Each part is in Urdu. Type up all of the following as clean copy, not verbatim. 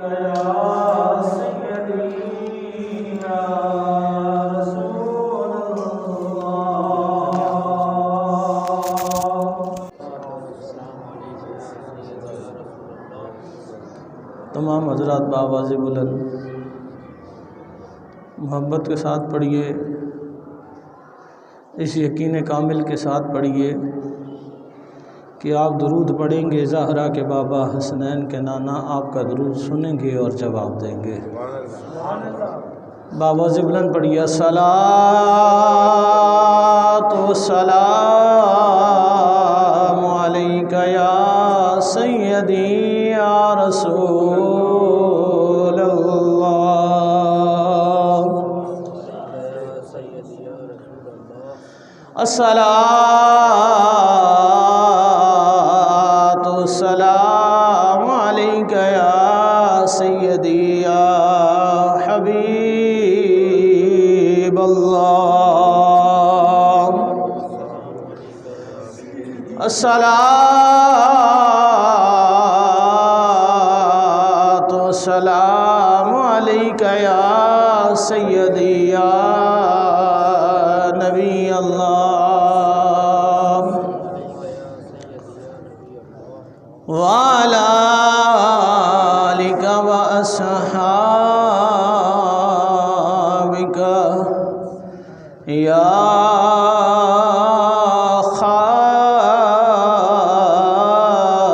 تمام حضرات بآواز بلند محبت کے ساتھ پڑھیے، اس یقین کامل کے ساتھ پڑھیے کہ آپ درود پڑھیں گے، زہرا کے بابا حسنین کے نانا آپ کا درود سنیں گے اور جواب دیں گے۔ بآواز بلند پڑھیے، الصلاۃ والسلام علیک یا سیدی یا رسول اللہ، الصلاۃ والسلام علیک یا سیدی یا حبیب اللہ، الصلاۃ والسلام علیک یا سیدی یا نبی اللہ، وعلی آلک واصحابک یا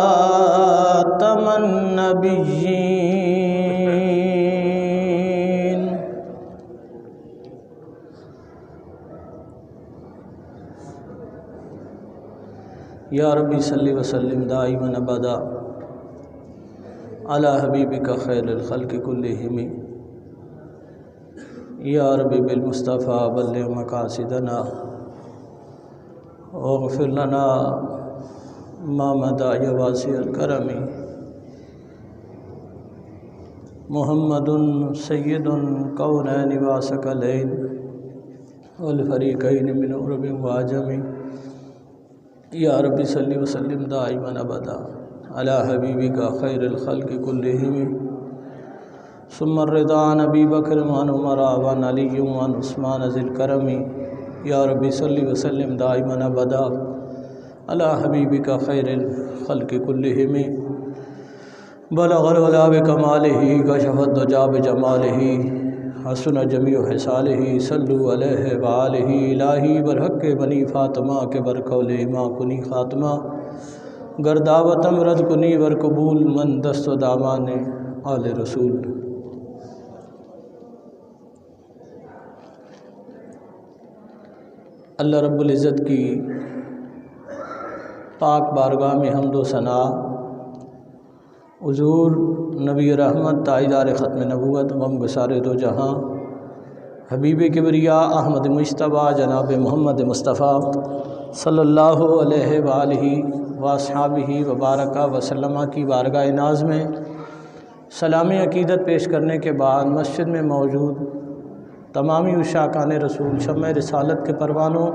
خاتم النبیین۔ یا ربی صلی وسلم دائما ابدا علی حبیبک خیر الخلق کلہم، یا ربی بالمصطفیٰ بلغ مقاصدنا واغفر لنا ما مضى یا واسع الکرم، محمد سید کونین و ثقلین والفریقین من عرب و عجم، یا ربی صلی وسلم دائما ابدا علی حبیبک خیر الخلق کلہم، ثم الرضا عن ابی بکر وعن عمر وعن علی وعن عثمان ذی الکرم، یا ربی صلی وسلم دائما ابدا علی حبیبک خیر الخلق کلہم، بلغ العلا بکمالہ کشف الدجی بجمالہ حسن جمیع خصالہ، صلو علیہ وآلہ، الہی برحق بنی فاطمہ کے برقول ماں کنی خاتمہ، گرداوتم رد کنی ورقبول من دست و دامان آل رسول۔ اللہ رب العزت کی پاک بارگاہ میں حمد و ثنا، حضور نبی رحمت تاجدار ختم نبوت غم گسار دو جہاں حبیب کبریا احمد مجتبیٰ جناب محمد مصطفیٰ صلی اللہ علیہ وآلہ واصحابہ وبارک وسلم کی بارگاہ ناز میں سلام عقیدت پیش کرنے کے بعد مسجد میں موجود تمامی عشاقان رسول، شمع رسالت کے پروانوں،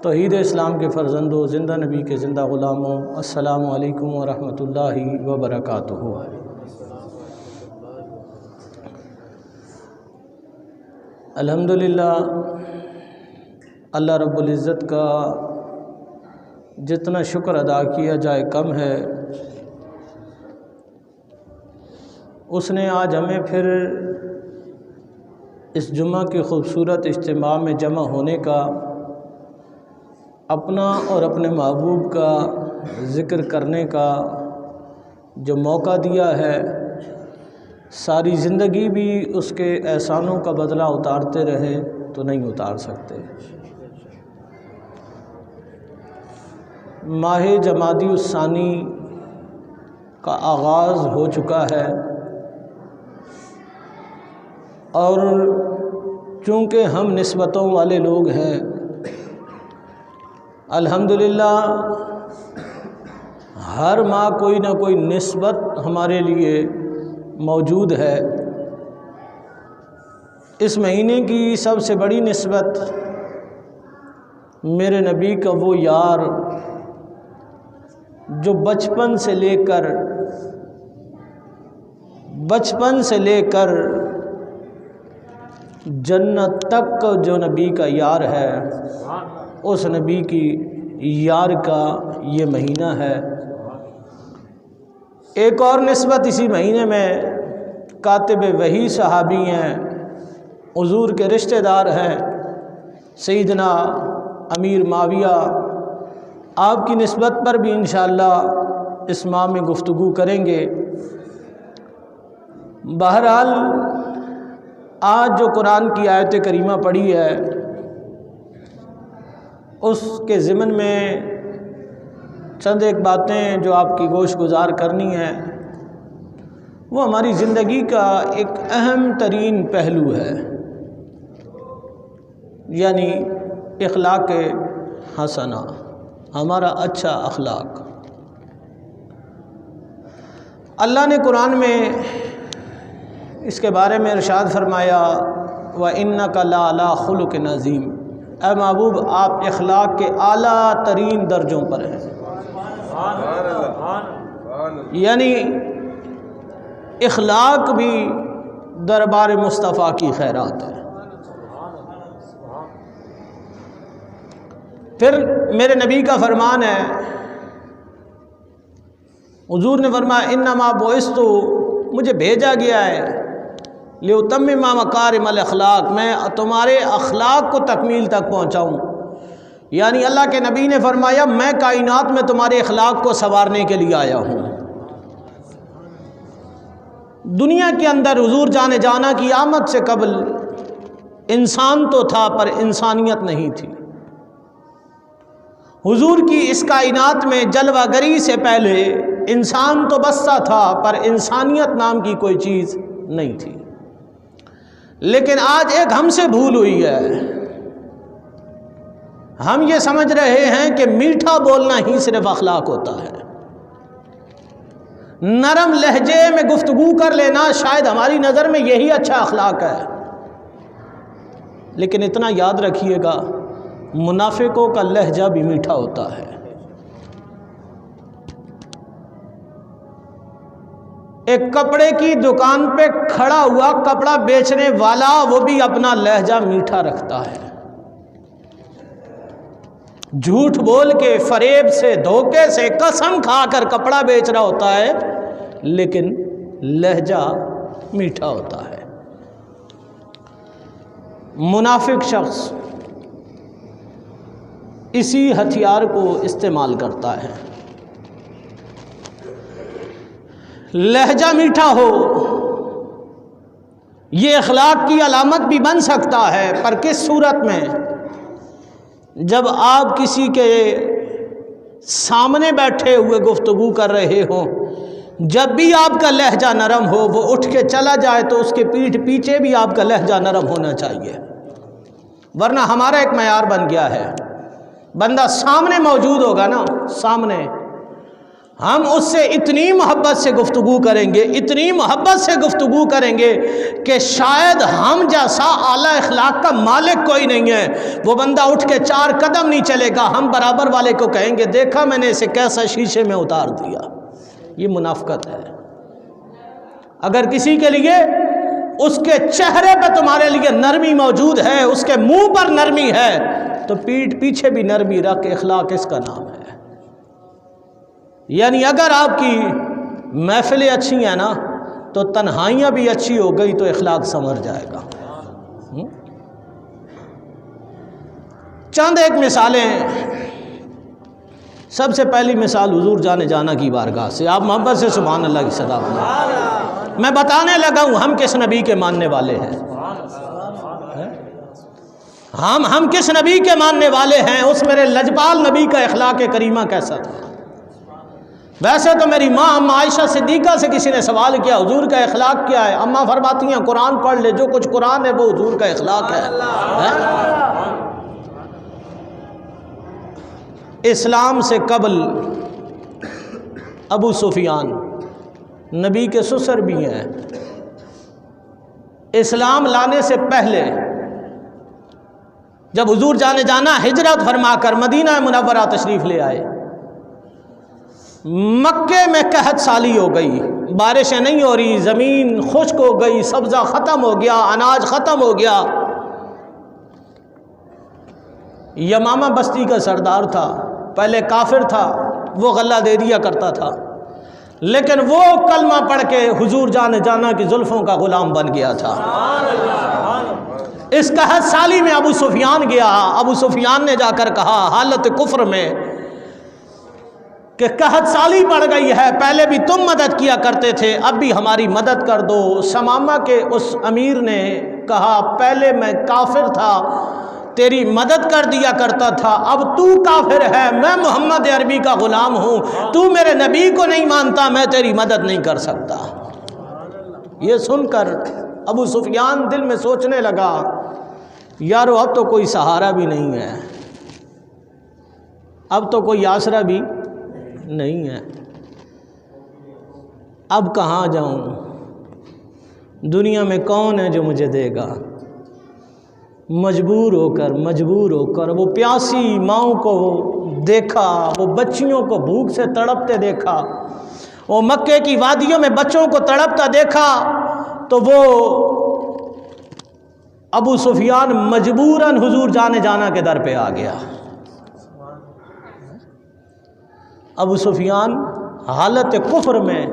توحید اسلام کے فرزندوں، زندہ نبی کے زندہ غلاموں، السلام علیکم ورحمۃ اللہ وبرکاتہ۔ الحمدللہ اللہ رب العزت کا جتنا شکر ادا کیا جائے کم ہے، اس نے آج ہمیں پھر اس جمعہ کی خوبصورت اجتماع میں جمع ہونے کا، اپنا اور اپنے محبوب کا ذکر کرنے کا جو موقع دیا ہے، ساری زندگی بھی اس کے احسانوں کا بدلہ اتارتے رہے تو نہیں اتار سکتے۔ ماہ جمادی الثانی کا آغاز ہو چکا ہے، اور چونکہ ہم نسبتوں والے لوگ ہیں، الحمدللہ ہر ماہ کوئی نہ کوئی نسبت ہمارے لیے موجود ہے۔ اس مہینے کی سب سے بڑی نسبت میرے نبی کا وہ یار جو بچپن سے لے کر بچپن سے لے کر جنت تک جو نبی کا یار ہے اس نبی کی یار کا یہ مہینہ ہے۔ ایک اور نسبت اسی مہینے میں کاتب وحی صحابی ہیں، حضور کے رشتہ دار ہیں، سیدنا امیر معاویہ، آپ کی نسبت پر بھی انشاءاللہ اس ماہ میں گفتگو کریں گے۔ بہرحال آج جو قرآن کی آیت کریمہ پڑھی ہے اس کے ضمن میں چند ایک باتیں جو آپ کی گوش گزار کرنی ہے، وہ ہماری زندگی کا ایک اہم ترین پہلو ہے، یعنی اخلاق حسنہ، ہمارا اچھا اخلاق۔ اللہ نے قرآن میں اس کے بارے میں ارشاد فرمایا وَإِنَّكَ لَعَلَىٰ خُلُقٍ عَظِيمٍ، اے محبوب آپ اخلاق کے اعلیٰ ترین درجوں پر ہیں، یعنی اخلاق بھی دربار مصطفیٰ کی خیرات ہے۔ پھر میرے نبی کا فرمان ہے، حضور نے فرمایا انما بعثت، مجھے بھیجا گیا ہے لِأُتَمِّمَ مَكَارِمَ الْأَخْلَاقِ، میں تمہارے اخلاق کو تکمیل تک پہنچاؤں۔ یعنی اللہ کے نبی نے فرمایا میں کائنات میں تمہارے اخلاق کو سنوارنے کے لیے آیا ہوں۔ دنیا کے اندر حضور جانا کی آمد سے قبل انسان تو تھا پر انسانیت نہیں تھی۔ حضور کی اس کائنات میں جلوہ گری سے پہلے انسان تو بستا تھا پر انسانیت نام کی کوئی چیز نہیں تھی۔ لیکن آج ایک ہم سے بھول ہوئی ہے، ہم یہ سمجھ رہے ہیں کہ میٹھا بولنا ہی صرف اخلاق ہوتا ہے، نرم لہجے میں گفتگو کر لینا شاید ہماری نظر میں یہی اچھا اخلاق ہے۔ لیکن اتنا یاد رکھیے گا منافقوں کا لہجہ بھی میٹھا ہوتا ہے۔ ایک کپڑے کی دکان پہ کھڑا ہوا کپڑا بیچنے والا وہ بھی اپنا لہجہ میٹھا رکھتا ہے، جھوٹ بول کے فریب سے دھوکے سے قسم کھا کر کپڑا بیچ رہا ہوتا ہے لیکن لہجہ میٹھا ہوتا ہے۔ منافق شخص اسی ہتھیار کو استعمال کرتا ہے، لہجہ میٹھا ہو یہ اخلاق کی علامت بھی بن سکتا ہے، پر کس صورت میں؟ جب آپ کسی کے سامنے بیٹھے ہوئے گفتگو کر رہے ہوں، جب بھی آپ کا لہجہ نرم ہو، وہ اٹھ کے چلا جائے تو اس کے پیٹھ پیچھے بھی آپ کا لہجہ نرم ہونا چاہیے، ورنہ ہمارا ایک معیار بن گیا ہے بندہ سامنے موجود ہوگا نا، سامنے ہم اس سے اتنی محبت سے گفتگو کریں گے، اتنی محبت سے گفتگو کریں گے کہ شاید ہم جیسا اعلیٰ اخلاق کا مالک کوئی نہیں ہے، وہ بندہ اٹھ کے 4 قدم نہیں چلے گا، ہم برابر والے کو کہیں گے دیکھا میں نے اسے کیسا شیشے میں اتار دیا۔ یہ منافقت ہے۔ اگر کسی کے لیے اس کے چہرے پہ تمہارے لیے نرمی موجود ہے، اس کے منہ پر نرمی ہے، تو پیٹھ پیچھے بھی نرمی رکھ، اخلاق اس کا نام ہے۔ یعنی اگر آپ کی محفلیں اچھی ہیں نا تو تنہائیاں بھی اچھی ہو گئی تو اخلاق سنور جائے گا۔ چند ایک مثالیں، سب سے پہلی مثال حضور جانا کی بارگاہ سے، آپ محبت سے سبحان اللہ کی صدا بلائیں۔ میں بتانے لگا ہوں ہم کس نبی کے ماننے والے ہیں، ہم کس نبی کے ماننے والے ہیں، اس میرے لجپال نبی کا اخلاق کریمہ کیسا تھا۔ ویسے تو میری ماں اماں عائشہ صدیقہ سے کسی نے سوال کیا حضور کا اخلاق کیا ہے، اماں فرماتی ہیں قرآن پڑھ لے، جو کچھ قرآن ہے وہ حضور کا اخلاق ہے۔ اسلام سے قبل ابو سفیان نبی کے سسر بھی ہیں، اسلام لانے سے پہلے جب حضور جانا ہجرت فرما کر مدینہ منورہ تشریف لے آئے، مکے میں قحط سالی ہو گئی، بارشیں نہیں ہو رہی، زمین خشک ہو گئی، سبزہ ختم ہو گیا، اناج ختم ہو گیا۔ یمامہ بستی کا سردار تھا، پہلے کافر تھا، وہ غلہ دے دیا کرتا تھا، لیکن وہ کلمہ پڑھ کے حضور جانا کی زلفوں کا غلام بن گیا تھا۔ اس قحط سالی میں ابو سفیان گیا، ابو سفیان نے جا کر کہا حالت کفر میں کہ قحط سالی پڑ گئی ہے، پہلے بھی تم مدد کیا کرتے تھے، اب بھی ہماری مدد کر دو۔ ثمامہ کے اس امیر نے کہا پہلے میں کافر تھا، تیری مدد کر دیا کرتا تھا، اب تو کافر ہے، میں محمد عربی کا غلام ہوں، تو میرے نبی کو نہیں مانتا، میں تیری مدد نہیں کر سکتا۔ یہ سن کر ابو سفیان دل میں سوچنے لگا یارو اب تو کوئی سہارا بھی نہیں ہے، اب تو کوئی آسرا بھی نہیں ہے، اب کہاں جاؤں، دنیا میں کون ہے جو مجھے دے گا؟ مجبور ہو کر وہ پیاسی ماؤں کو دیکھا، وہ بچیوں کو بھوک سے تڑپتے دیکھا، وہ مکے کی وادیوں میں بچوں کو تڑپتا دیکھا، تو وہ ابو سفیان مجبوراً حضور جانا کے در پہ آ گیا۔ ابو سفیان حالت کفر میں،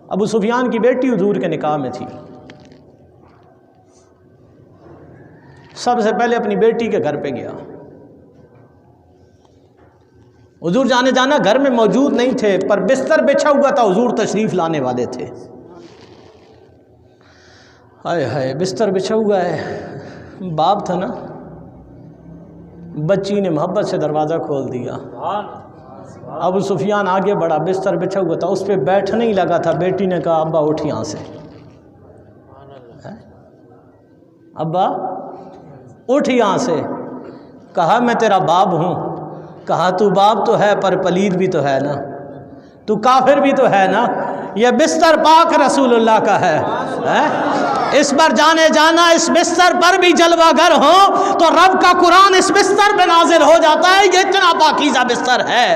ابو سفیان کی بیٹی حضور کے نکاح میں تھی، سب سے پہلے اپنی بیٹی کے گھر پہ گیا۔ حضور جانا گھر میں موجود نہیں تھے، پر بستر بچھا ہوا تھا، حضور تشریف لانے والے تھے۔ ہائے ہائے، بستر بچھا ہوا ہے، باپ تھا نا، بچی نے محبت سے دروازہ کھول دیا، ابو سفیان آگے بڑھا، بستر بچھا ہوا تھا، اس پہ بیٹھنے ہی لگا تھا، بیٹی نے کہا ابا اٹھ یہاں سے، ابا اٹھ یہاں سے۔ کہا میں تیرا باپ ہوں۔ کہا تو باپ تو ہے پر پلید بھی تو ہے نا، تو کافر بھی تو ہے نا، یہ بستر پاک رسول اللہ کا ہے، اس پر جانا، اس بستر پر بھی جلوہ گر ہو تو رب کا قرآن اس بستر پہ نازل ہو جاتا ہے، یہ اتنا پاکیزہ بستر ہے۔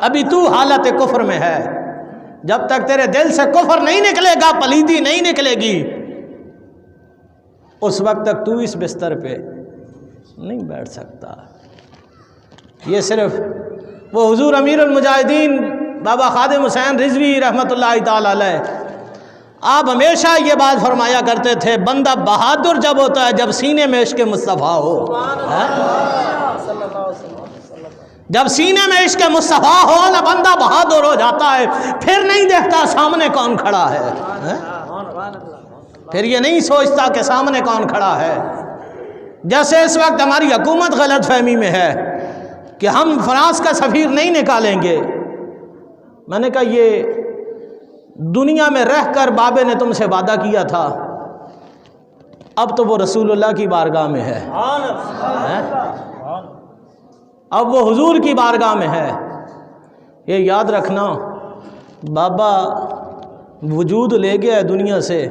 ابھی تو حالت کفر میں ہے، جب تک تیرے دل سے کفر نہیں نکلے گا، پلیدی نہیں نکلے گی، اس وقت تک تو اس بستر پہ نہیں بیٹھ سکتا۔ یہ صرف وہ حضور امیر المجاہدین بابا خادم حسین رضوی رحمۃ اللہ تعالی علیہ، آپ ہمیشہ یہ بات فرمایا کرتے تھے بندہ بہادر جب ہوتا ہے جب سینے میں عشق مصطفیٰ ہو، جب سینے میں عشق مصطفیٰ ہو نا بندہ بہادر ہو جاتا ہے، پھر نہیں دیکھتا سامنے کون کھڑا ہے، پھر یہ نہیں سوچتا کہ سامنے کون کھڑا ہے۔ جیسے اس وقت ہماری حکومت غلط فہمی میں ہے کہ ہم فرانس کا سفیر نہیں نکالیں گے، میں نے کہا یہ دنیا میں رہ کر بابے نے تم سے وعدہ کیا تھا، اب تو وہ رسول اللہ کی بارگاہ میں ہے، اب وہ حضور کی بارگاہ میں ہے۔ یہ یاد رکھنا بابا وجود لے گیا ہے دنیا سے،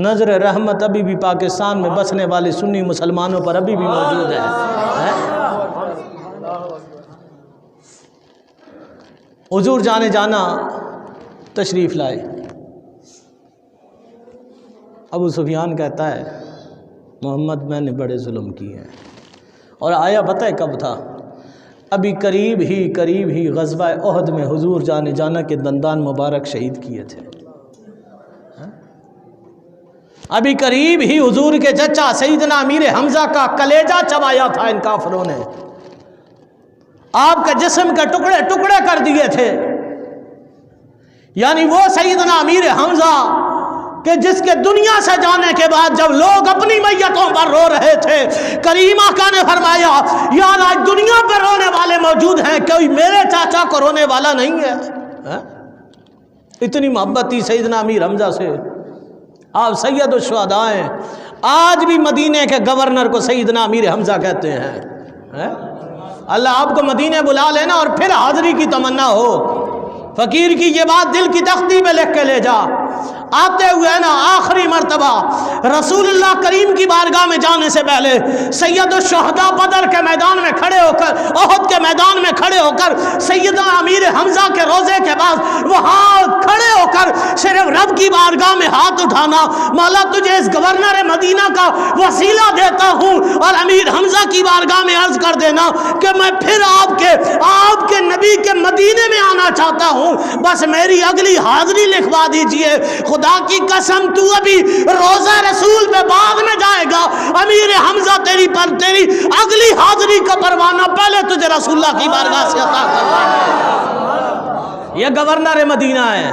نظر رحمت ابھی بھی پاکستان میں بسنے والے سنی مسلمانوں پر ابھی بھی موجود ہے۔ حضور جانا تشریف لائے، ابو سفیان کہتا ہے محمد میں نے بڑے ظلم کیے ہیں، اور آیا پتہ ہے کب تھا؟ ابھی قریب ہی غزوہ احد میں حضور جانا کے دندان مبارک شہید کیے تھے، ابھی قریب ہی حضور کے چچا سیدنا امیر حمزہ کا کلیجہ چبایا تھا ان کافروں نے، آپ کے جسم کے ٹکڑے ٹکڑے کر دیے تھے، یعنی وہ سیدنا امیر حمزہ کہ جس کے دنیا سے جانے کے بعد جب لوگ اپنی میتوں پر رو رہے تھے، کریم آقا نے فرمایا یار آج دنیا پر رونے والے موجود ہیں، کوئی میرے چاچا کو رونے والا نہیں ہے۔ اتنی محبت تھی سیدنا امیر حمزہ سے، آپ سید الشہداء ہیں، آج بھی مدینے کے گورنر کو سیدنا امیر حمزہ کہتے ہیں۔ اللہ آپ کو مدینے بلا لینا اور پھر حاضری کی تمنا ہو، فقیر کی یہ بات دل کی تختی پہ لکھ کے لے جا، آتے ہوئے نا آخری مرتبہ رسول اللہ کریم کی بارگاہ میں جانے سے پہلے سید الشہداء بدر کے میدان میں کھڑے ہو کر، احد کے میدان میں کھڑے ہو کر، سیدنا امیر حمزہ کے روزے کے بعد وہاں کھڑے ہو کر صرف رب کی بارگاہ میں ہاتھ اٹھانا، مولا تجھے اس گورنر مدینہ کا وسیلہ دیتا ہوں، اور امیر حمزہ کی بارگاہ میں عرض کر دینا کہ میں پھر آپ کے نبی کے مدینے میں آنا چاہتا ہوں، بس میری اگلی حاضری لکھوا دیجئے۔ خدا کی قسم تو ابھی روزہ رسول پہ بعد میں جائے گا، امیر حمزہ تیری اگلی حاضری کا پروانہ پہلے تجھے رسول اللہ کی بارگاہ سے عطا کروانا۔ یہ گورنر مدینہ ہے،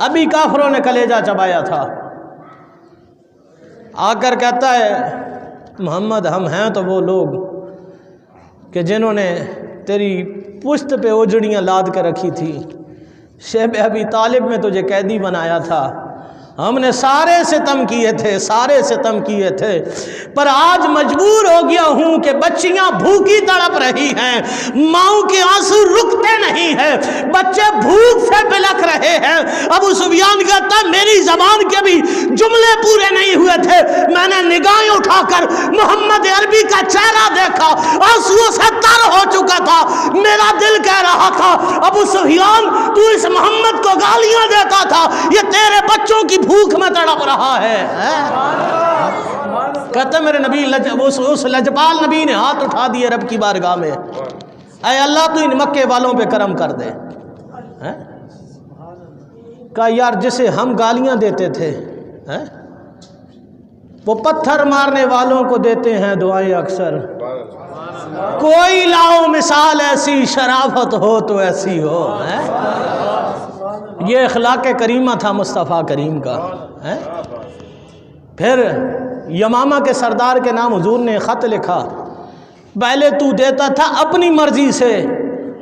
ابھی کافروں نے کلیجہ چبایا تھا، آ کر کہتا ہے محمد ہم ہیں تو وہ لوگ کہ جنہوں نے تیری پشت پہ اوجڑیاں لاد کر رکھی تھی، شیب ابی طالب میں تجھے قیدی بنایا تھا، ہم نے سارے ستم کیے تھے، پر آج مجبور ہو گیا ہوں کہ بچیاں بھوکی تڑپ رہی ہیں، ماؤں کے آنسو رکتے نہیں ہیں، بچے بھوک سے بلک رہے ہیں۔ ابو سفیان کہتا ہے میری زبان کے بھی جملے پورے نہیں ہوئے تھے، میں نے نگاہیں اٹھا کر محمد عربی کا چہرہ دیکھا، آنسوؤں سے تر ہو چکا تھا، میرا دل کہہ رہا تھا ابو سفیان تو اس محمد کو گالیاں دیتا تھا، یہ تیرے بچوں کی بھوک میں تڑپ رہا ہے۔ کہتے میرے نبی اس لجپال نبی نے ہاتھ اٹھا دیے رب کی بارگاہ میں، اے اللہ تو ان مکے والوں پہ کرم کر دے۔ کہا یار جسے ہم گالیاں دیتے تھے وہ پتھر مارنے والوں کو دیتے ہیں دعائیں اکثر، کوئی لاؤ مثال ایسی شرافت ہو تو ایسی ہو۔ یہ اخلاق کریمہ تھا مصطفیٰ کریم کا۔ پھر یمامہ کے سردار کے نام حضور نے خط لکھا، پہلے تو دیتا تھا اپنی مرضی سے،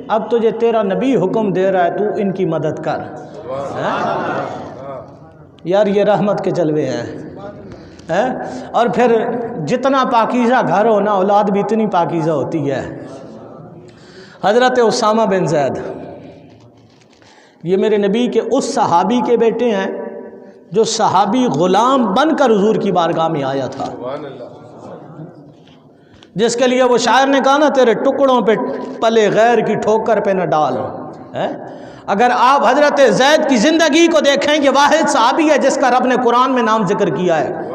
اب تجھے تیرا نبی حکم دے رہا ہے تو ان کی مدد کر۔ یار یہ رحمت کے جلوے ہیں۔ اور پھر جتنا پاکیزہ گھر ہونا اولاد بھی اتنی پاکیزہ ہوتی ہے۔ حضرت اسامہ بن زید یہ میرے نبی کے اس صحابی کے بیٹے ہیں جو صحابی غلام بن کر حضور کی بارگاہ میں آیا تھا، جس کے لیے وہ شاعر نے کہا نا تیرے ٹکڑوں پہ پلے غیر کی ٹھوکر پہ نہ ڈال۔ اگر آپ حضرت زید کی زندگی کو دیکھیں یہ واحد صحابی ہے جس کا رب نے قرآن میں نام ذکر کیا ہے،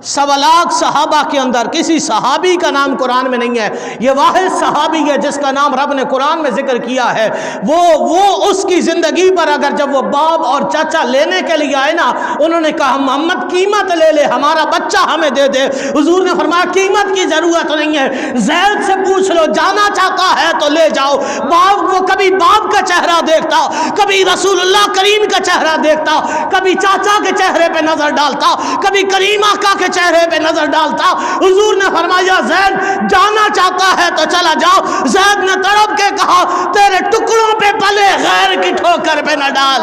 1.25 لاکھ صحابہ کے اندر کسی صحابی کا نام قرآن میں نہیں ہے، یہ واحد صحابی ہے جس کا نام رب نے قرآن میں ذکر کیا ہے۔ وہ اس کی زندگی پر اگر جب وہ باپ اور چاچا لینے کے لیے آئے نا، انہوں نے کہا محمد قیمت لے لے، ہمارا بچہ ہمیں دے دے۔ حضور نے فرمایا قیمت کی ضرورت نہیں ہے، زید سے پوچھ لو، جانا چاہتا ہے تو لے جاؤ۔ باپ وہ کبھی باپ کا چہرہ دیکھتا، کبھی رسول اللہ کریم کا چہرہ دیکھتا، کبھی چاچا کے چہرے پہ نظر ڈالتا، کبھی کریم آقا کے چہرے پہ نظر ڈالتا۔ حضور نے فرمایا زید جانا چاہتا ہے تو چلا جاؤ۔ زید نے تڑپ کے کہا تیرے ٹکڑوں پہ پلے غیر کی ٹھوکر پہ نہ ڈال۔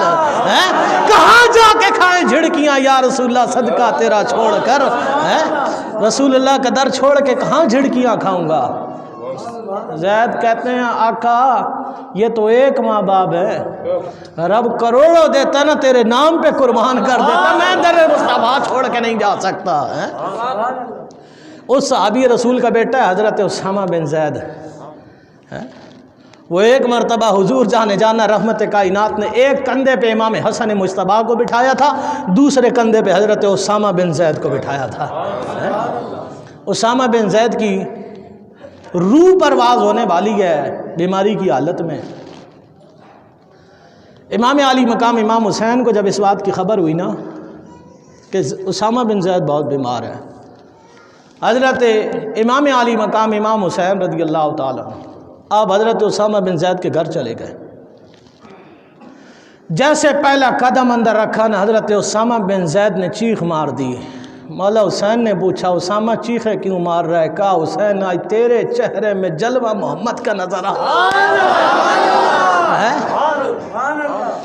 کہاں جا کے کھائیں جھڑکیاں یا رسول اللہ صدقہ تیرا چھوڑ کر، رسول اللہ کا در چھوڑ کے کہاں جھڑکیاں کھاؤں گا۔ زید کہتے ہیں آقا یہ تو ایک ماں باپ ہے، رب کروڑوں دیتا نا تیرے نام پہ قربان کر دیتا، میں در مصطفیٰ چھوڑ کے نہیں جا سکتا۔ اس صحابی رسول کا بیٹا ہے حضرت اسامہ بن زید۔ وہ ایک مرتبہ حضور جانا رحمت کائنات نے ایک کندھے پہ امام حسن مجتبیٰ کو بٹھایا تھا، دوسرے کندھے پہ حضرت اسامہ بن زید کو بٹھایا تھا۔ اسامہ بن زید کی روح پرواز ہونے والی ہے بیماری کی حالت میں۔ امام علی مقام امام حسین کو جب اس بات کی خبر ہوئی نا کہ اسامہ بن زید بہت بیمار ہے، حضرت امام علی مقام امام حسین رضی اللہ تعالیٰ آپ حضرت اسامہ بن زید کے گھر چلے گئے۔ جیسے پہلا قدم اندر رکھا نا حضرت اسامہ بن زید نے چیخ مار دی۔ مولا حسین نے پوچھا اسامہ چیخے کیوں مار رہا ہے؟ کہا حسین آج تیرے چہرے میں جلوہ محمد کا نظر آ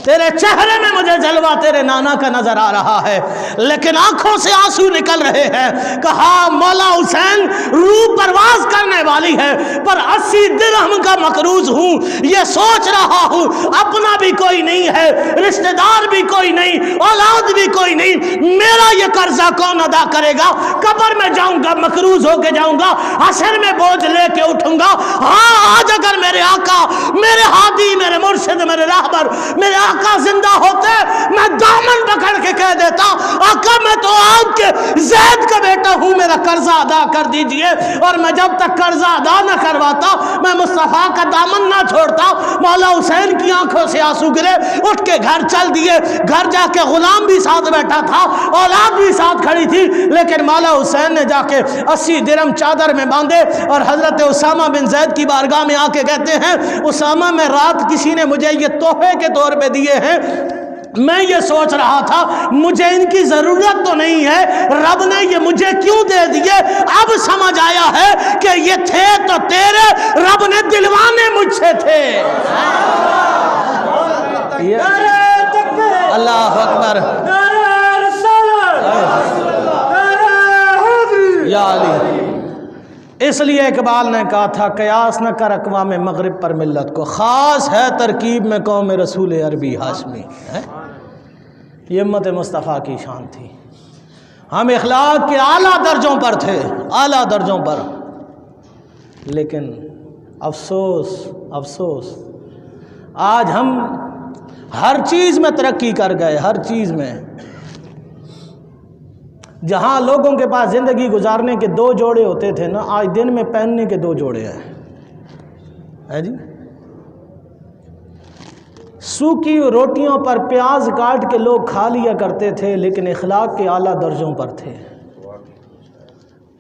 تیرے چہرے میں مجھے جلوہ تیرے نانا کا نظر آ رہا ہے، لیکن آنکھوں سے آنسو نکل رہے ہیں۔ کہا مولا حسین روح پرواز کرنے والی ہے، پر 80 درہم کا مقروض ہوں، یہ سوچ رہا ہوں اپنا بھی کوئی نہیں ہے، رشتہ دار بھی کوئی نہیں، اولاد بھی کوئی نہیں، میرا یہ قرضہ کون ادا کرے گا؟ قبر میں جاؤں گا مقروض ہو کے جاؤں گا، حشر میں بوجھ لے کے اٹھوں گا۔ ہاں آج اگر میرے آقا، میرے ہادی، میرے مرشد، میرے راہبر، میرے آقا زندہ ہوتے، میں دامن پکڑ کے کہہ دیتا آقا میں تو آپ کے زید کا بیٹا ہوں، میرا قرضہ ادا کر دیجئے، اور میں جب تک قرضہ ادا نہ کرواتا میں مصطفیٰ کا دامن نہ چھوڑتا۔ مولا حسین کی آنکھوں سے آنسو گرے، اٹھ کے گھر چل دیے۔ گھر جا کے غلام بھی ساتھ بیٹھا تھا، اولاد بھی ساتھ کھڑی تھی، لیکن مولا حسین نے جا کے 80 درہم چادر میں باندھے اور حضرت اسامہ بن زید کی بارگاہ میں آ کے کہتے ہیں اسامہ میں رات کسی نے مجھے یہ تحفے کے طور پہ دیے ہیں، میں یہ سوچ رہا تھا مجھے ان کی ضرورت تو نہیں ہے، رب نے یہ مجھے کیوں دے دیے؟ اب سمجھ آیا ہے کہ یہ تھے تو تیرے، رب نے دلوانے مجھ سے تھے۔ اللہ اکبر، یا علی۔ اس لیے اقبال نے کہا تھا قیاس نہ کر اقوام مغرب پر ملت کو، خاص ہے ترکیب میں قوم رسول عربی ہاشمی۔ یہ امت مصطفیٰ کی شان تھی، ہم اخلاق کے اعلیٰ درجوں پر تھے، اعلیٰ درجوں پر، لیکن افسوس افسوس آج ہم ہر چیز میں ترقی کر گئے، ہر چیز میں۔ جہاں لوگوں کے پاس زندگی گزارنے کے 2 جوڑے ہوتے تھے نا، آج دن میں پہننے کے 2 جوڑے ہیں جی۔ سوکھی روٹیوں پر پیاز کاٹ کے لوگ کھا لیا کرتے تھے، لیکن اخلاق کے اعلیٰ درجوں پر تھے۔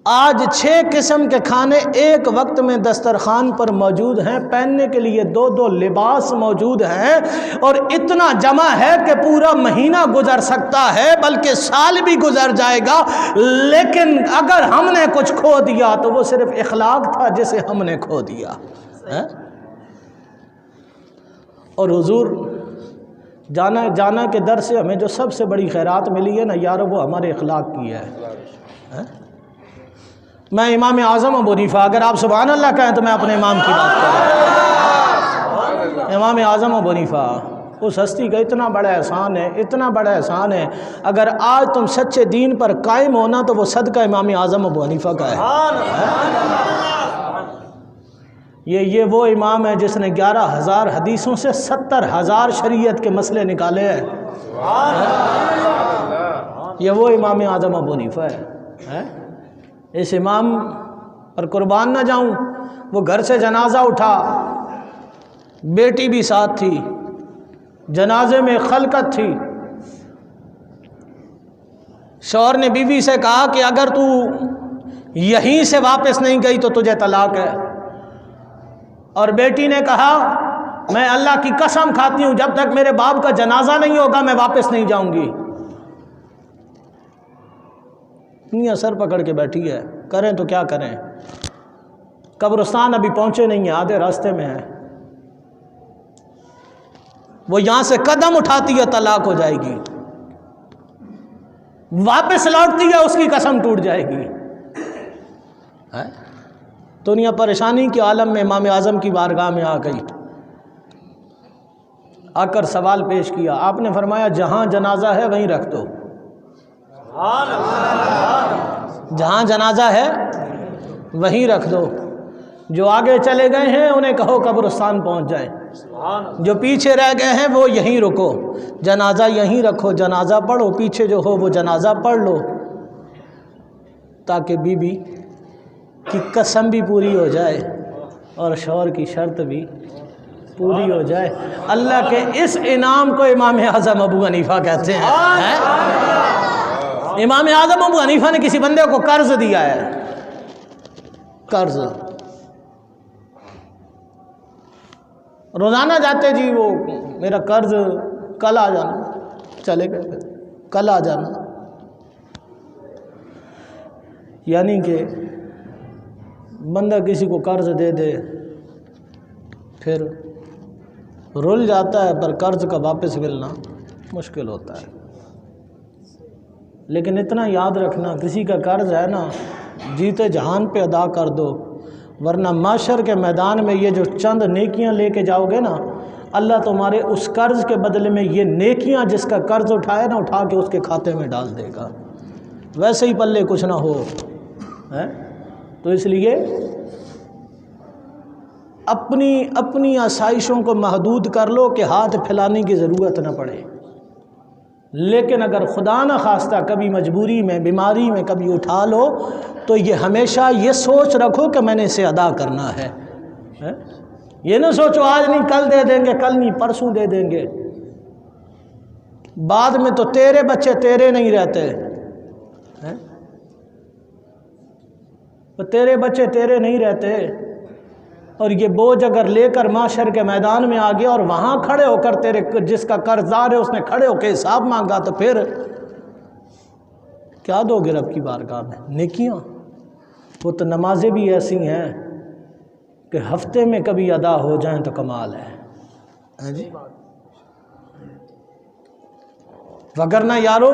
آج 6 قسم کے کھانے ایک وقت میں دسترخوان پر موجود ہیں، پہننے کے لیے 2 لباس موجود ہیں، اور اتنا جمع ہے کہ پورا مہینہ گزر سکتا ہے، بلکہ سال بھی گزر جائے گا، لیکن اگر ہم نے کچھ کھو دیا تو وہ صرف اخلاق تھا جسے ہم نے کھو دیا۔ اور حضور جانا کے در سے ہمیں جو سب سے بڑی خیرات ملی ہے نا یارو، وہ ہمارے اخلاق کی ہے۔ میں امام اعظم ابو حنیفہ، اگر آپ سبحان اللہ کہیں تو میں اپنے امام کی بات کروں۔ امام اعظم ابو حنیفہ، اس ہستی کا اتنا بڑا احسان ہے، اتنا بڑا احسان ہے، اگر آج تم سچے دین پر قائم ہونا تو وہ صدقہ امام اعظم ابو حنیفہ کا ہے۔ یہ وہ امام ہے جس نے 11,000 حدیثوں سے 70,000 شریعت کے مسئلے نکالے ہیں۔ یہ وہ امام اعظم ابو حنیفہ ہے۔ اس امام پر قربان نہ جاؤں، وہ گھر سے جنازہ اٹھا، بیٹی بھی ساتھ تھی، جنازے میں خلقت تھی۔ شوہر نے بیوی سے کہا کہ اگر تو یہیں سے واپس نہیں گئی تو تجھے طلاق ہے، اور بیٹی نے کہا میں اللہ کی قسم کھاتی ہوں جب تک میرے باپ کا جنازہ نہیں ہوگا میں واپس نہیں جاؤں گی۔ دنیا سر پکڑ کے بیٹھی ہے، کریں تو کیا کریں؟ قبرستان ابھی پہنچے نہیں ہیں، آدھے راستے میں ہیں، وہ یہاں سے قدم اٹھاتی ہے طلاق ہو جائے گی، واپس لوٹتی ہے اس کی قسم ٹوٹ جائے گی۔ دنیا پریشانی کے عالم میں امام اعظم کی بارگاہ میں آ گئی، آ کر سوال پیش کیا۔ آپ نے فرمایا جہاں جنازہ ہے وہیں رکھ دو، جہاں جنازہ ہے وہیں رکھ دو، جو آگے چلے گئے ہیں انہیں کہو قبرستان پہنچ جائیں، جو پیچھے رہ گئے ہیں وہ یہیں رکو، جنازہ یہیں رکھو، جنازہ پڑھو، پیچھے جو ہو وہ جنازہ پڑھ لو، تاکہ بی بی کی قسم بھی پوری ہو جائے اور شوہر کی شرط بھی پوری ہو جائے۔ اللہ کے اس انعام کو امام اعظم ابو حنیفہ کہتے ہیں۔ امام اعظم ابو حنیفہ نے کسی بندے کو قرض دیا ہے، قرض، روزانہ جاتے جی وہ میرا قرض کل آ جانا، چلے گئے پھر کل آ جانا، یعنی کہ بندہ کسی کو قرض دے دے، پھر رل جاتا ہے، پر قرض کا واپس ملنا مشکل ہوتا ہے۔ لیکن اتنا یاد رکھنا، کسی کا قرض ہے نا، جیتے جہان پہ ادا کر دو، ورنہ معاشر کے میدان میں یہ جو چند نیکیاں لے کے جاؤ گے نا، اللہ تمہارے اس قرض کے بدلے میں یہ نیکیاں جس کا قرض اٹھائے نا، اٹھا کے اس کے کھاتے میں ڈال دے گا، ویسے ہی پلے کچھ نہ ہو۔ تو اس لیے اپنی آسائشوں کو محدود کر لو کہ ہاتھ پھیلانے کی ضرورت نہ پڑے۔ لیکن اگر خدا نہ خواستہ کبھی مجبوری میں، بیماری میں کبھی اٹھا لو، تو یہ ہمیشہ یہ سوچ رکھو کہ میں نے اسے ادا کرنا ہے۔ یہ نہ سوچو آج نہیں کل دے دیں گے، کل نہیں پرسوں دے دیں گے، بعد میں تو تیرے بچے تیرے نہیں رہتے، تیرے بچے تیرے نہیں رہتے، اور یہ بوجھ اگر لے کر معاشر کے میدان میں آ گیا اور وہاں کھڑے ہو کر تیرے جس کا قرضدار ہے اس نے کھڑے ہو کے حساب مانگا، تو پھر کیا دو گے رب کی بارگاہ میں؟ نیکیاں؟ وہ تو نمازیں بھی ایسی ہیں کہ ہفتے میں کبھی ادا ہو جائیں تو کمال ہے جی، وگرنہ یارو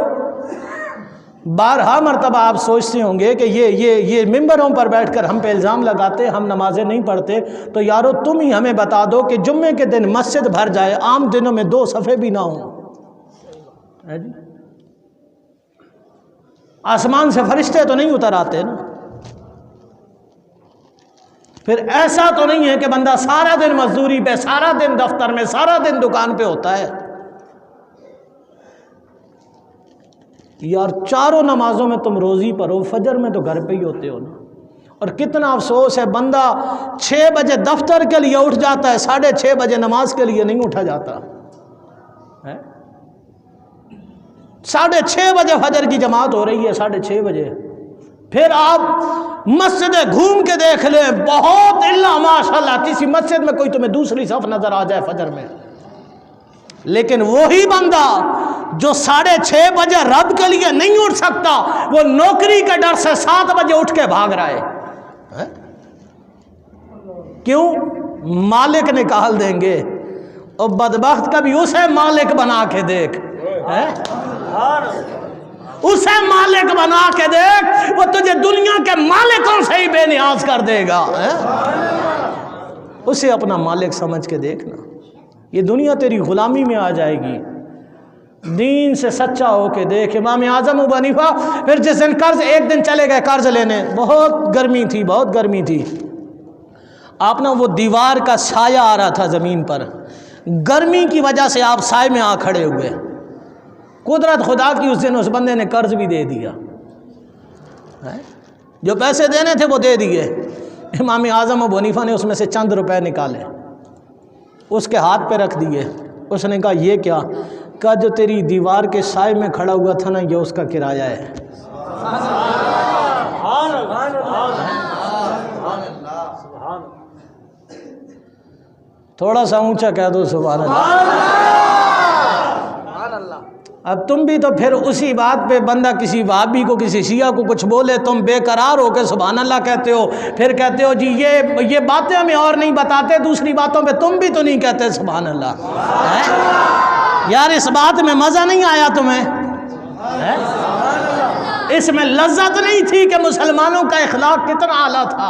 بارہا مرتبہ آپ سوچتے ہوں گے کہ یہ ممبروں پر بیٹھ کر ہم پہ الزام لگاتے ہم نمازیں نہیں پڑھتے، تو یارو تم ہی ہمیں بتا دو کہ جمعے کے دن مسجد بھر جائے، عام دنوں میں 2 صفحے بھی نہ ہوں، آسمان سے فرشتے تو نہیں اتر آتے نا۔ پھر ایسا تو نہیں ہے کہ بندہ سارا دن مزدوری پہ، سارا دن دفتر میں، سارا دن دکان پہ ہوتا ہے۔ یار چاروں نمازوں میں تم روزی پر ہو، فجر میں تو گھر پہ ہی ہوتے ہو نا۔ اور کتنا افسوس ہے، بندہ 6 بجے دفتر کے لیے اٹھ جاتا ہے، 6:30 بجے نماز کے لیے نہیں اٹھا جاتا ہے۔ 6:30 بجے فجر کی جماعت ہو رہی ہے، 6:30 بجے، پھر آپ مسجدیں گھوم کے دیکھ لیں، بہت الا ماشاءاللہ کسی مسجد میں کوئی تمہیں دوسری صف نظر آ جائے فجر میں، لیکن وہی بندہ جو 6:30 بجے رب کے لیے نہیں اٹھ سکتا، وہ نوکری کے ڈر سے 7 بجے اٹھ کے بھاگ رہا ہے۔ کیوں؟ مالک نکال دیں گے، اور بدبخت کبھی اسے مالک بنا کے دیکھ، اسے مالک بنا کے دیکھ، وہ تجھے دنیا کے مالکوں سے ہی بے نیاز کر دے گا۔ اسے اپنا مالک سمجھ کے دیکھنا، یہ دنیا تیری غلامی میں آ جائے گی۔ دین سے سچا ہو کے دیکھ، امام اعظم ابو حنیفہ پھر جس دن قرض، ایک دن چلے گئے قرض لینے، بہت گرمی تھی، آپ نا وہ دیوار کا سایہ آ رہا تھا زمین پر، گرمی کی وجہ سے آپ سائے میں آ کھڑے ہوئے، قدرت خدا کی اس دن اس بندے نے قرض بھی دے دیا، جو پیسے دینے تھے وہ دے دیے۔ امام اعظم ابو حنیفہ نے اس میں سے چند روپے نکالے، اس کے ہاتھ پہ رکھ دیے، اس نے کہا یہ کیا؟ کہا جو تیری دیوار کے سائے میں کھڑا ہوا تھا نا، یہ اس کا کرایہ ہے۔ تھوڑا سا اونچا کہہ دو سبحان اللہ۔ اب تم بھی تو پھر اسی بات پہ، بندہ کسی وہابی کو، کسی شیعہ کو کچھ بولے، تم بے قرار ہو کے سبحان اللہ کہتے ہو، پھر کہتے ہو جی یہ باتیں ہمیں اور نہیں بتاتے، دوسری باتوں پہ تم بھی تو نہیں کہتے سبحان اللہ۔ یار اس بات میں مزہ نہیں آیا تمہیں؟ اس میں لذت نہیں تھی کہ مسلمانوں کا اخلاق کتنا اعلیٰ تھا؟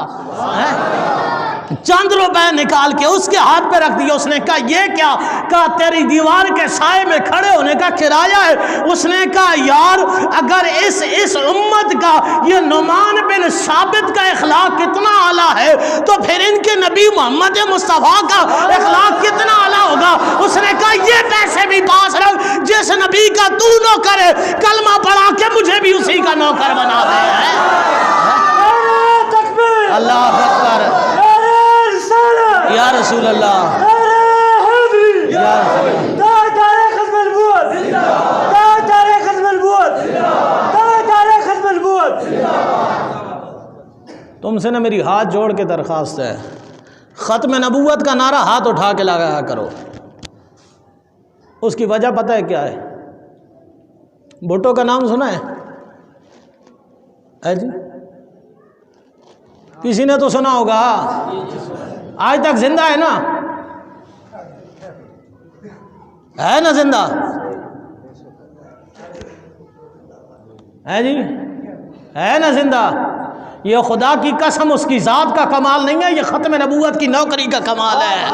چند روپے نکال کے اس کے ہاتھ پہ رکھ دیا، اس نے کہا یہ کیا؟ کہا تیری دیوار کے سائے میں کھڑے ہونے کا کرایہ ہے۔ اس نے کہا یار اگر اس امت کا یہ نعمان بن ثابت کا اخلاق کتنا اعلیٰ ہے، تو پھر ان کے نبی محمد مصطفیٰ کا اخلاق کتنا اعلیٰ ہوگا۔ اس نے کہا یہ پیسے بھی پاس رکھ، جس نبی کا تو نوکر ہے، کلمہ پڑھا کے مجھے بھی اسی کا نوکر بنا دے۔ اللہ اکبر، یا رسول اللہ، تم سے نا میری ہاتھ جوڑ کے درخواست ہے، ختم نبوت کا نعرہ ہاتھ اٹھا کے لگایا کرو۔ اس کی وجہ پتہ ہے کیا ہے؟ بھٹو کا نام سنا ہے جی؟ کسی نے تو سنا ہوگا، آج تک زندہ ہے نا۔ ہے نا زندہ؟ ہے جی؟ ہے نا زندہ؟ یہ خدا کی قسم اس کی ذات کا کمال نہیں ہے، یہ ختم نبوت کی نوکری کا کمال ہے۔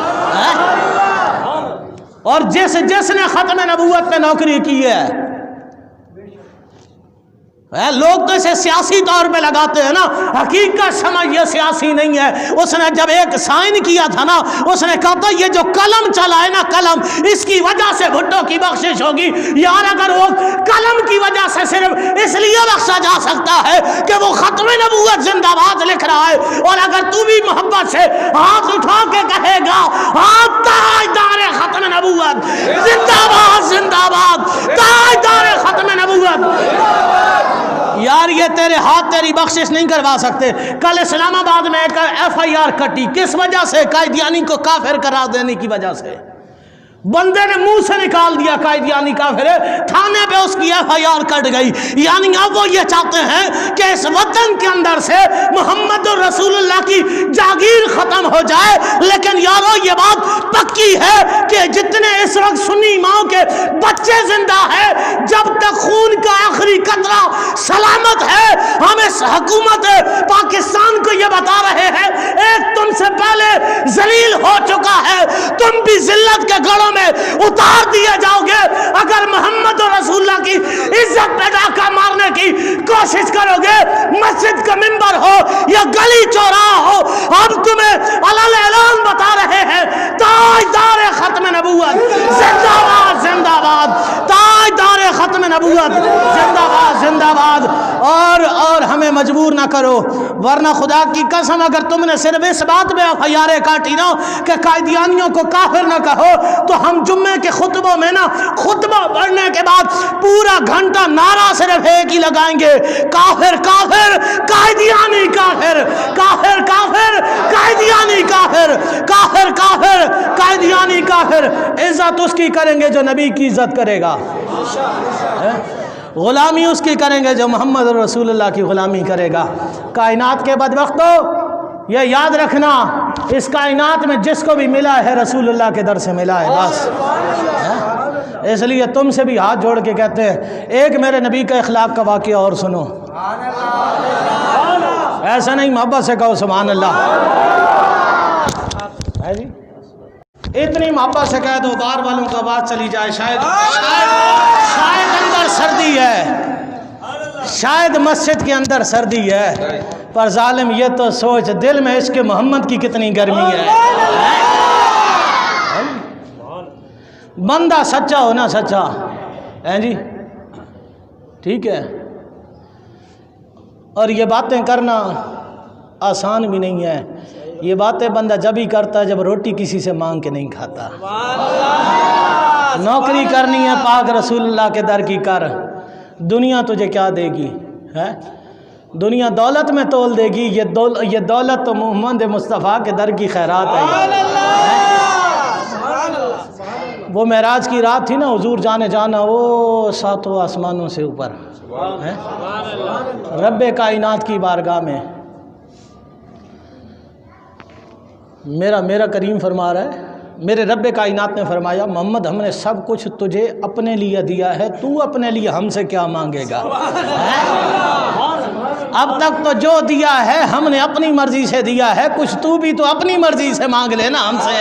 اور جس نے ختم نبوت پہ نوکری کی ہے، لوگ تو اسے سیاسی طور پہ لگاتے ہیں نا، حقیقت سمجھ یہ سیاسی نہیں ہے۔ اس نے جب ایک سائن کیا تھا نا، اس نے کہا تھا یہ جو قلم چلا ہے نا، قلم، اس کی وجہ سے بھٹو کی بخشش ہوگی۔ یار اگر وہ قلم کی وجہ سے صرف اس لیے بخشا جا سکتا ہے کہ وہ ختم نبوت زندہ باد لکھ رہا ہے، اور اگر تو بھی محبت سے ہاتھ اٹھا کے کہے گا تاجدار ختم نبوت زندہ باد، زندہ باد، تاجدار ختم نبوت، یار یہ تیرے ہاتھ تیری بخشش نہیں کروا سکتے۔ کل اسلام آباد میں ایک FIR کٹی، کس وجہ سے؟ قائدیانی کو کافر قرار دینے کی وجہ سے۔ بندے نے منہ سے نکال دیا قائدیانی کافر ہے، تھانے پہ اس کی FIR کٹ گئی۔ یعنی اب وہ یہ چاہتے ہیں کہ اس وطن کے اندر سے محمد رسول اللہ کی جاگیر ختم ہو جائے، لیکن یارو یہ بات پکی ہے کہ جتنے اس وقت سنی ماؤں کے بچے زندہ ہیں، جب تک خون کا آخری قطرہ سلامت ہے، ہم اس حکومت پاکستان کو یہ بتا رہے ہیں، ایک تم سے پہلے ذلیل ہو چکا ہے، تم بھی ذلت کے گڑھوں میں اتار دیے جاؤ گے۔ اگر محمد رسول اللہ کی عزت پہ ڈاکہ مارنے کی کوشش کرو گے، مسجد کا منبر ہو یا گلی چوراہا ہو، ہم تمہیں علل اعلان بتا رہے ہیں، تاجدار ختم نبوت زندہ باد، زندہ باد، تاجدار ختم نبوت زندہ باد، زندہ باد۔ اور ہمیں مجبور نہ کرو، ورنہ خدا کی قسم اگر تم نے صرف اس بات میں FIR کاٹی نا کہ قائدیانیوں کو کافر نہ کہو، تو ہم جمعے کے خطبوں میں نا، خطبہ پڑھنے کے بعد پورا گھنٹہ نعرہ صرف ایک ہی لگائیں گے، کافر کافر، قائدیانی کافر، کافر کافر، قائدیانی کافر، کافر کافر، قائدیانی کافر۔ عزت اس کی کریں گے جو نبی کی عزت کرے گا، غلامی اس کی کریں گے جو محمد رسول اللہ کی غلامی کرے گا۔ کائنات کے بدبختو، یہ یاد رکھنا، اس کائنات میں جس کو بھی ملا ہے رسول اللہ کے در سے ملا ہے بس۔ اس لیے تم سے بھی ہاتھ جوڑ کے کہتے ہیں، ایک میرے نبی کا اخلاق کا واقعہ اور سنو، ایسا نہیں، محبت سے کہو سبحان اللہ، ہے جی؟ اتنی محبت سے کہہ دو بار والوں کا بات چلی جائے، شاید اندر سردی ہے، شاید مسجد کے اندر سردی ہے، پر ظالم یہ تو سوچ دل میں عشق محمد کی کتنی گرمی ہے۔ بندہ سچا ہونا سچا ہے جی، ٹھیک ہے، اور یہ باتیں کرنا آسان بھی نہیں ہے۔ یہ باتیں بندہ جب ہی کرتا ہے جب روٹی کسی سے مانگ کے نہیں کھاتا۔ نوکری کرنی ہے پاک رسول اللہ کے در کی کر، دنیا تجھے کیا دے گی ہے؟ دنیا دولت میں تول دے گی، یہ دولت تو محمد مصطفیٰ کے در کی خیرات ہے۔ وہ معراج کی رات تھی نا، حضور جانا وہ ساتوں آسمانوں سے اوپر ہے، رب کائنات کی بارگاہ میں میرا کریم فرما رہا ہے، میرے رب کائنات نے فرمایا، محمد ہم نے سب کچھ تجھے اپنے لیے دیا ہے، تو اپنے لیے ہم سے کیا مانگے گا؟ اب تک تو جو دیا ہے ہم نے اپنی مرضی سے دیا ہے، کچھ تو بھی تو اپنی مرضی سے مانگ لینا ہم سے۔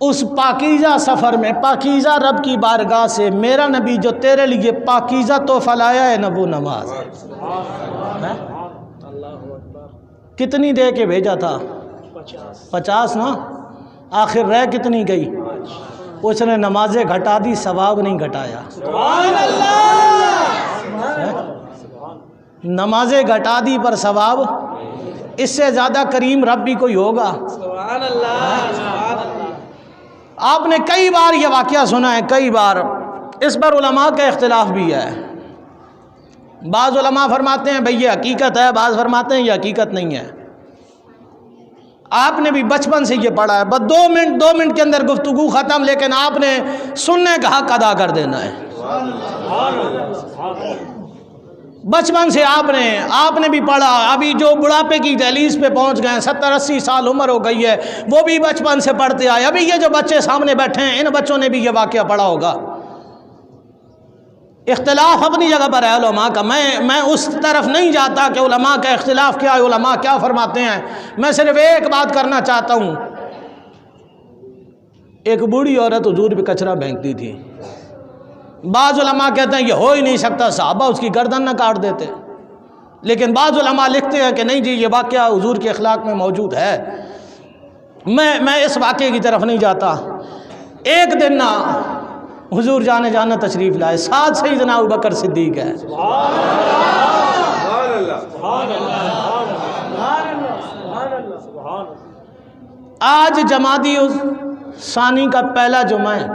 اس پاکیزہ سفر میں پاکیزہ رب کی بارگاہ سے میرا نبی جو تیرے لیے پاکیزہ تحفہ لایا ہے نا، وہ نماز ہے۔ کتنی دے کے بھیجا تھا؟ 50 نا، آخر رہ کتنی گئی؟ اس نے نمازیں گھٹا دی، ثواب نہیں گھٹایا۔ نمازیں گھٹا دی پر ثواب، اس سے زیادہ کریم رب بھی کوئی ہوگا؟ آپ نے کئی بار یہ واقعہ سنا ہے، کئی بار، اس پر علماء کا اختلاف بھی ہے۔ بعض علماء فرماتے ہیں بھئی یہ حقیقت ہے، بعض فرماتے ہیں یہ حقیقت نہیں ہے۔ آپ نے بھی بچپن سے یہ پڑھا ہے، بس 2 منٹ کے اندر گفتگو ختم، لیکن آپ نے سننے کا حق ادا کر دینا ہے۔ بچپن سے آپ نے بھی پڑھا، ابھی جو بڑھاپے کی دہلیز پہ پہنچ گئے ہیں، 70-80 سال عمر ہو گئی ہے، وہ بھی بچپن سے پڑھتے آئے. ابھی یہ جو بچے سامنے بیٹھے ہیں، ان بچوں نے بھی یہ واقعہ پڑھا ہوگا. اختلاف اپنی جگہ پر ہے علماء کا. میں اس طرف نہیں جاتا کہ علماء کا اختلاف کیا ہے، علماء کیا فرماتے ہیں. میں صرف ایک بات کرنا چاہتا ہوں. ایک بوڑھی عورت حضور پہ کچرا پھینکتی تھی. بعض علماء کہتے ہیں یہ ہو ہی نہیں سکتا، صحابہ اس کی گردن نہ کاٹ دیتے. لیکن بعض علماء لکھتے ہیں کہ نہیں جی یہ واقعہ حضور کے اخلاق میں موجود ہے. میں اس واقعے کی طرف نہیں جاتا. ایک دن نا حضور جانا تشریف لائے، ساتھ سیدنا ابوبکر صدیق ہے. آج جمادی ثانی کا پہلا جمعہ ہے.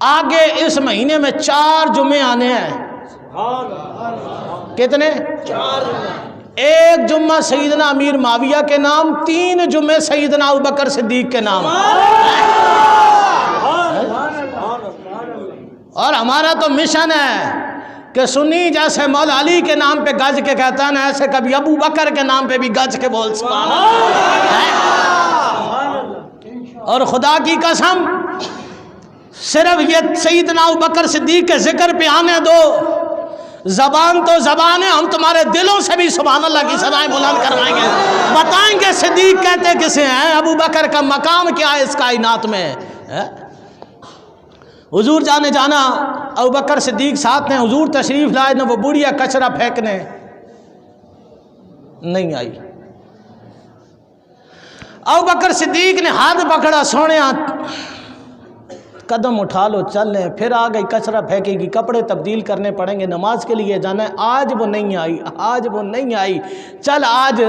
آگے اس مہینے میں 4 جمعے آنے ہیں. کتنے؟ 4. ایک جمعہ سیدنا امیر معاویہ کے نام، 3 جمعے سیدنا ابوبکر صدیق کے نام. اور ہمارا تو مشن ہے کہ سنی جیسے مولا علی کے نام پہ گج کے کہتا ہے نا، ایسے کبھی ابو بکر کے نام پہ بھی گج کے بول سبحان اللہ. اور خدا کی قسم صرف یہ سیدنا ابوبکر صدیق کے ذکر پہ آنے دو. زبان تو زبان ہے، ہم تمہارے دلوں سے بھی سبحان اللہ کی صدائیں بلند کروائیں گے. بتائیں گے صدیق کہتے کسے ہیں، ابو بکر کا مقام کیا ہے اس کائنات میں. حضور جانا ابوبکر صدیق ساتھ نے حضور تشریف لائے نہ، وہ بڑھیا کچرا پھینکنے نہیں آئی. ابوبکر صدیق نے ہاتھ پکڑا، سونے قدم اٹھا لو چل لیں. پھر آ گئی کچرا پھینکے گی، کپڑے تبدیل کرنے پڑیں گے، نماز کے لیے جانا ہے. آج وہ نہیں آئی. چل آج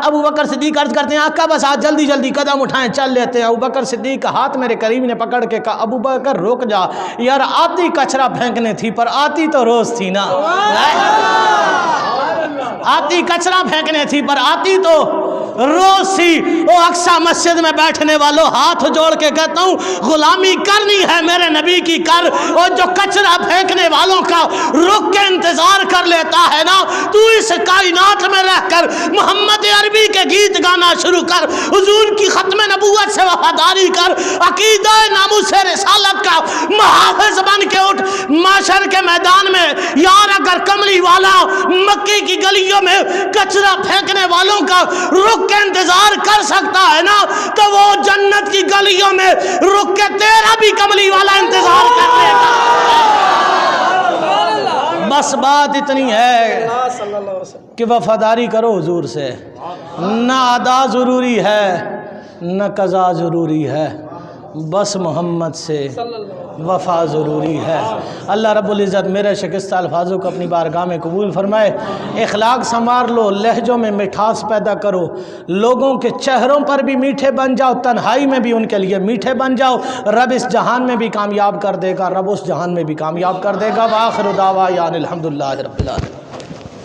ابوبکر صدیق عرض کرتے ہیں آقا بس آج جلدی قدم اٹھائیں چل لیتے ہیں. ابوبکر صدیق کا ہاتھ میرے قریب نے پکڑ کے کہا ابوبکر رک جا یار، آتی کچرا پھینکنے تھی پر آتی تو روز تھی نا. آتی کچرا پھینکنے تھی پر آتی تو روز تھی. او اقصی مسجد میں بیٹھنے والوں، ہاتھ جوڑ کے کہتا ہوں غلامی کرنی ہے میرے نبی کی کر. اور جو کچرا پھینکنے والوں کا رک کے انتظار کر لیتا ہے نا، تو اس کائنات میں رہ کر محمد عربی کے گیت گانا شروع کر، حضور کی ختم نبوت سے وفاداری کر، عقیدہ ناموس رسالت کا محافظ بن کے اٹھ. معاشر کے میدان میں یار اگر کملی والا مکے کی گلیوں میں کچرا پھینکنے والوں کا رک کے انتظار کر سکتا ہے نا، تو وہ جنت کی گلیوں میں رک کے تیرا بھی کملی والا انتظار کر لے گا. بس بات اتنی ہے کہ وفاداری کرو حضور سے. نہ ادا ضروری ہے نہ قضا ضروری ہے، بس محمد سے وفا ضروری ہے. اللہ رب العزت میرے شکستہ الفاظوں کو اپنی بارگاہ میں قبول فرمائے. اخلاق سنوار لو، لہجوں میں مٹھاس پیدا کرو، لوگوں کے چہروں پر بھی میٹھے بن جاؤ، تنہائی میں بھی ان کے لیے میٹھے بن جاؤ. رب اس جہان میں بھی کامیاب کر دے گا، رب اس جہان میں بھی کامیاب کر دے گا. وآخر دعوانا الحمدللہ رب العالمین.